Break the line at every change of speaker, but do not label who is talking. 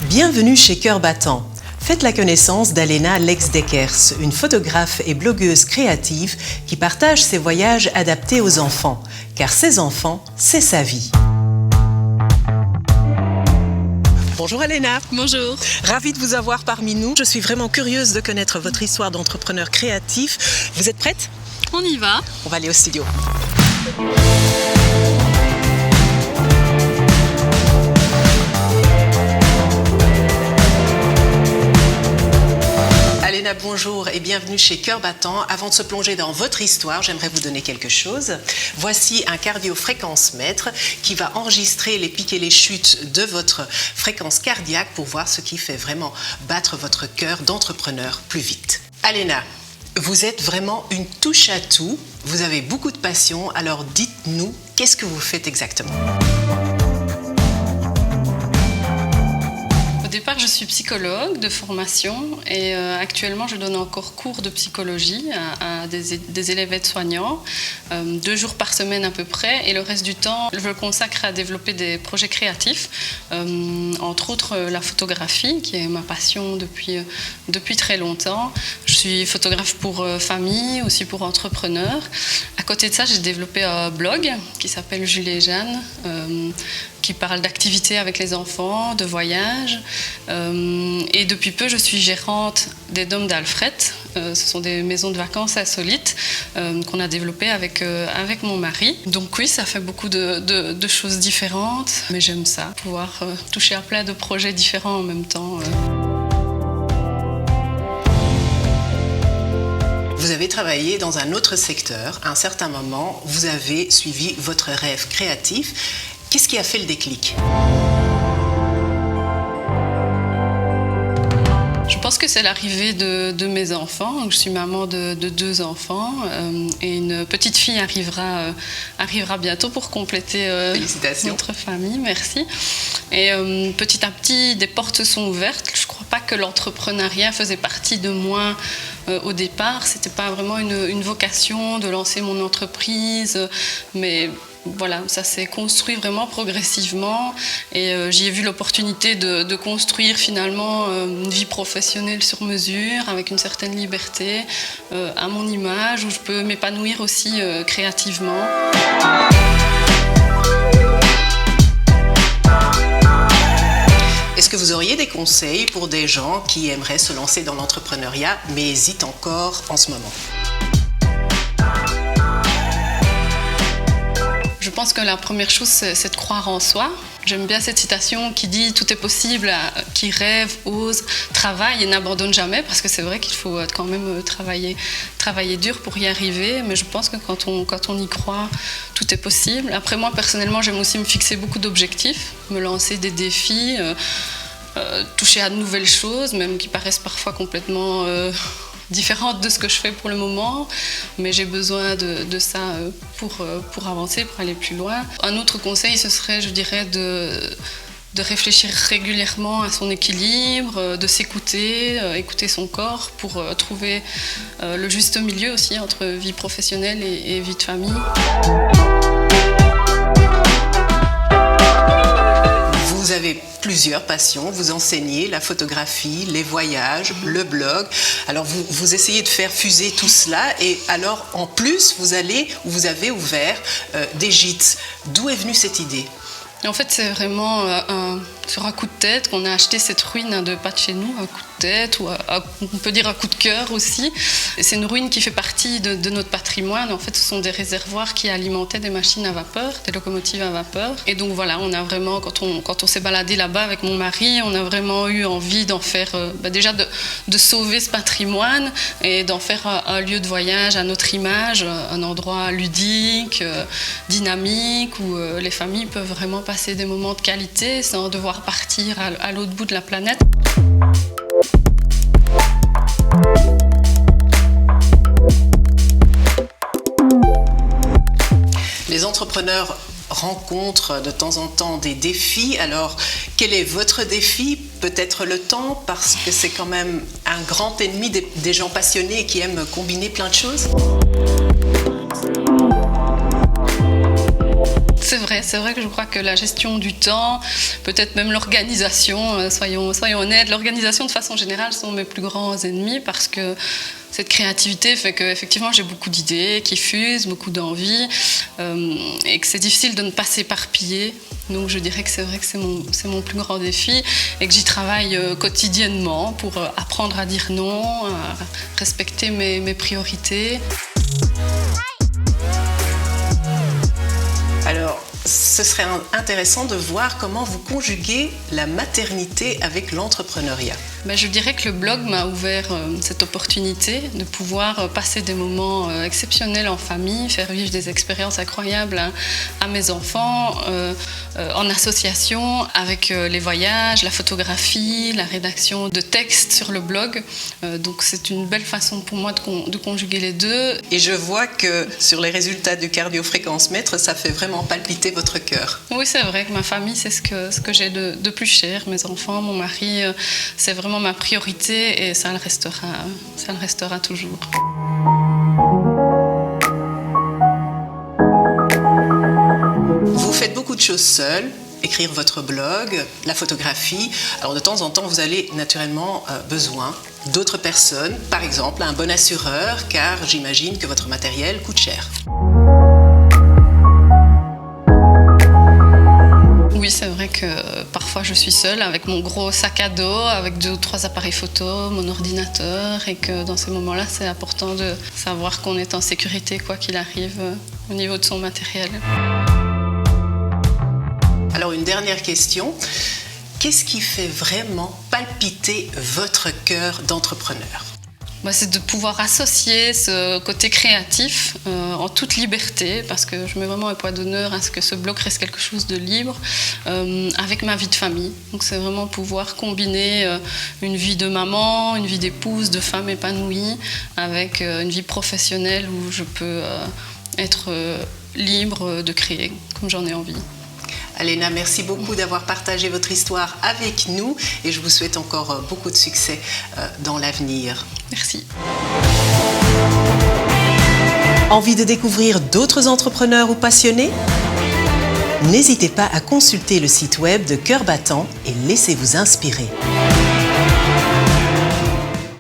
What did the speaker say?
Bienvenue chez Cœur Battant. Faites la connaissance d'Alena Lex-Deckers, une photographe et blogueuse créative qui partage ses voyages adaptés aux enfants, car ses enfants, c'est sa vie. Bonjour Alena.
Bonjour.
Ravie de vous avoir parmi nous. Je suis vraiment curieuse de connaître votre histoire d'entrepreneur créatif. Vous êtes prête?
On y va.
On va aller au studio. Alena, bonjour et bienvenue chez Cœur Battant. Avant de se plonger dans votre histoire, j'aimerais vous donner quelque chose. Voici un cardio-fréquence-mètre qui va enregistrer les pics et les chutes de votre fréquence cardiaque pour voir ce qui fait vraiment battre votre cœur d'entrepreneur plus vite. Alena, vous êtes vraiment une touche à tout. Vous avez beaucoup de passion, alors dites-nous, qu'est-ce que vous faites exactement ?
Au départ, je suis psychologue de formation et actuellement, je donne encore cours de psychologie à des élèves aides-soignants, 2 jours par semaine à peu près. Et le reste du temps, je le consacre à développer des projets créatifs, entre autres la photographie, qui est ma passion depuis très longtemps. Je suis photographe pour famille, aussi pour entrepreneurs. À côté de ça, j'ai développé un blog qui s'appelle Julie et Jeanne, qui parle d'activités avec les enfants, de voyages. Et depuis peu, je suis gérante des Dômes d'Alfred. Ce sont des maisons de vacances insolites qu'on a développées avec mon mari. Donc oui, ça fait beaucoup de choses différentes, mais j'aime ça, pouvoir toucher à plein de projets différents en même temps.
Vous avez travaillé dans un autre secteur. À un certain moment, vous avez suivi votre rêve créatif. Qu'est-ce qui a fait le déclic ?
Je pense que c'est l'arrivée de mes enfants. Donc, je suis maman de 2 enfants et une petite fille arrivera bientôt pour compléter notre famille. Merci. Et petit à petit, des portes se sont ouvertes. Je ne crois pas que l'entrepreneuriat faisait partie de moi au départ. Ce n'était pas vraiment une vocation de lancer mon entreprise, mais voilà, ça s'est construit vraiment progressivement et j'y ai vu l'opportunité de construire finalement une vie professionnelle sur mesure avec une certaine liberté à mon image où je peux m'épanouir aussi créativement.
Est-ce que vous auriez des conseils pour des gens qui aimeraient se lancer dans l'entrepreneuriat mais hésitent encore en ce moment ?
Je pense que la première chose, c'est de croire en soi. J'aime bien cette citation qui dit « Tout est possible, qui rêve, ose, travaille et n'abandonne jamais » parce que c'est vrai qu'il faut quand même travailler dur pour y arriver. Mais je pense que quand on y croit, tout est possible. Après, moi, personnellement, j'aime aussi me fixer beaucoup d'objectifs, me lancer des défis, toucher à de nouvelles choses, même qui paraissent parfois complètement différente de ce que je fais pour le moment, mais j'ai besoin de ça pour avancer, pour aller plus loin. Un autre conseil, ce serait, je dirais, de réfléchir régulièrement à son équilibre, de s'écouter, écouter son corps pour trouver le juste milieu aussi entre vie professionnelle et vie de famille.
Vous avez plusieurs passions, vous enseignez la photographie, les voyages, le blog. Alors vous essayez de faire fuser tout cela et alors en plus vous avez ouvert des gîtes. D'où est venue cette idée ?
En fait, c'est vraiment sur un coup de tête qu'on a acheté cette ruine à 2 pas de chez nous, un coup de tête, ou on peut dire un coup de cœur aussi. Et c'est une ruine qui fait partie de notre patrimoine. En fait, ce sont des réservoirs qui alimentaient des machines à vapeur, des locomotives à vapeur. Et donc voilà, on a vraiment, quand on s'est baladé là-bas avec mon mari, on a vraiment eu envie d'en faire, déjà de sauver ce patrimoine et d'en faire un lieu de voyage à notre image, un endroit ludique, dynamique, où les familles peuvent vraiment passer des moments de qualité sans devoir partir à l'autre bout de la planète.
Les entrepreneurs rencontrent de temps en temps des défis. Alors, quel est votre défi ? Peut-être le temps, parce que c'est quand même un grand ennemi des gens passionnés qui aiment combiner plein de choses.
C'est vrai que je crois que la gestion du temps, peut-être même l'organisation, soyons honnêtes, l'organisation de façon générale sont mes plus grands ennemis parce que cette créativité fait qu'effectivement j'ai beaucoup d'idées qui fusent, beaucoup d'envies et que c'est difficile de ne pas s'éparpiller. Donc je dirais que c'est vrai que c'est mon plus grand défi et que j'y travaille quotidiennement pour apprendre à dire non, à respecter mes priorités.
Alors, ce serait intéressant de voir comment vous conjuguez la maternité avec l'entrepreneuriat.
Je dirais que le blog m'a ouvert cette opportunité de pouvoir passer des moments exceptionnels en famille, faire vivre des expériences incroyables à mes enfants, en association avec les voyages, la photographie, la rédaction de textes sur le blog. Donc c'est une belle façon pour moi de conjuguer les deux.
Et je vois que sur les résultats du cardio-fréquence-mètre, ça fait vraiment palpiter votre cœur.
Oui, c'est vrai que ma famille, c'est ce que j'ai de plus cher. Mes enfants, mon mari, c'est vraiment ma priorité et ça le restera toujours.
Vous faites beaucoup de choses seul, écrire votre blog, la photographie. Alors de temps en temps, vous avez naturellement besoin d'autres personnes, par exemple un bon assureur, car j'imagine que votre matériel coûte cher.
Oui, c'est vrai que parfois je suis seule avec mon gros sac à dos, avec 2 ou 3 appareils photo, mon ordinateur, et que dans ces moments-là, c'est important de savoir qu'on est en sécurité quoi qu'il arrive au niveau de son matériel.
Alors une dernière question, qu'est-ce qui fait vraiment palpiter votre cœur d'entrepreneur ?
C'est de pouvoir associer ce côté créatif en toute liberté, parce que je mets vraiment un poids d'honneur à ce que ce blog reste quelque chose de libre, avec ma vie de famille. Donc c'est vraiment pouvoir combiner une vie de maman, une vie d'épouse, de femme épanouie, avec une vie professionnelle où je peux être libre de créer comme j'en ai envie.
Alena, merci beaucoup d'avoir partagé votre histoire avec nous et je vous souhaite encore beaucoup de succès dans l'avenir.
Merci.
Envie de découvrir d'autres entrepreneurs ou passionnés ? N'hésitez pas à consulter le site web de Cœur Battant et laissez-vous inspirer.